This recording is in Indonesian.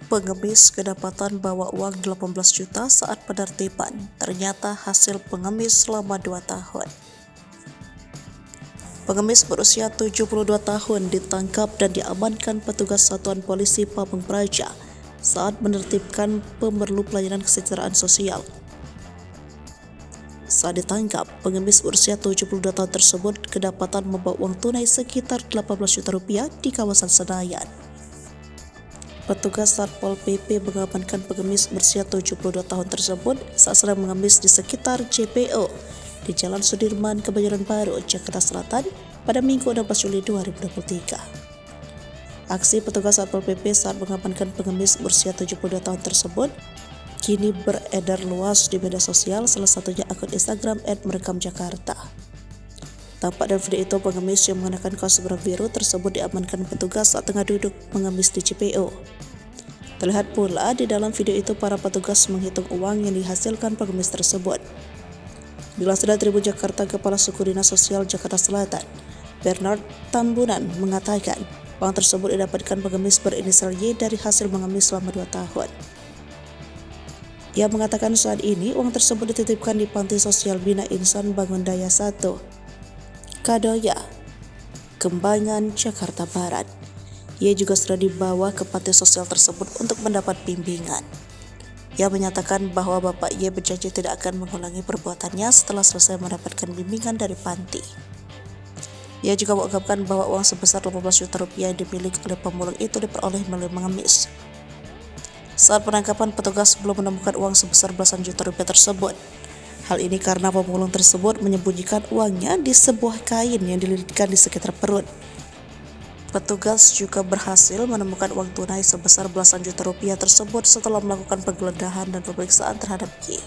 Pengemis kedapatan bawa uang 18 juta saat penertiban. Ternyata hasil pengemis selama 2 tahun. Pengemis berusia 72 tahun ditangkap dan diamankan petugas Satuan Polisi Pameng Praja saat menertibkan pemerlu pelayanan kesejahteraan sosial. Saat ditangkap, pengemis berusia 72 tahun tersebut kedapatan membawa uang tunai sekitar 18 juta rupiah di kawasan Senayan. Petugas Satpol PP mengamankan pengemis berusia 72 tahun tersebut saat sedang mengemis di sekitar JPO di Jalan Sudirman, Kebayoran Baru, Jakarta Selatan pada Minggu 16 Juli 2023. Aksi petugas Satpol PP saat mengamankan pengemis berusia 72 tahun tersebut kini beredar luas di media sosial, salah satunya akun Instagram @merekamjakarta. Tampak dalam video itu pengemis yang mengenakan kaos biru tersebut diamankan petugas saat tengah duduk mengemis di JPO. Terlihat pula di dalam video itu para petugas menghitung uang yang dihasilkan pengemis tersebut. Dilansir dari Tribun Jakarta, Kepala Suku Dinas Sosial Jakarta Selatan, Bernard Tambunan, mengatakan uang tersebut didapatkan pengemis berinisial Y dari hasil mengemis selama 2 tahun. Ia mengatakan saat ini uang tersebut dititipkan di Panti Sosial Bina Insan Bangun Daya 1, Kadoya, Kembangan, Jakarta Barat. Ia juga sudah dibawa ke panti sosial tersebut untuk mendapat bimbingan. Ia menyatakan bahwa Bapak Y berjanji tidak akan mengulangi perbuatannya setelah selesai mendapatkan bimbingan dari panti. Ia juga mengungkapkan bahwa uang sebesar 18 juta rupiah yang dimiliki oleh pemulung itu diperoleh melalui mengemis. Saat penangkapan, petugas belum menemukan uang sebesar belasan juta rupiah tersebut. Hal ini karena pemulung tersebut menyembunyikan uangnya di sebuah kain yang dililitkan di sekitar perut. Petugas juga berhasil menemukan uang tunai sebesar belasan juta rupiah tersebut setelah melakukan penggeledahan dan pemeriksaan terhadap Y.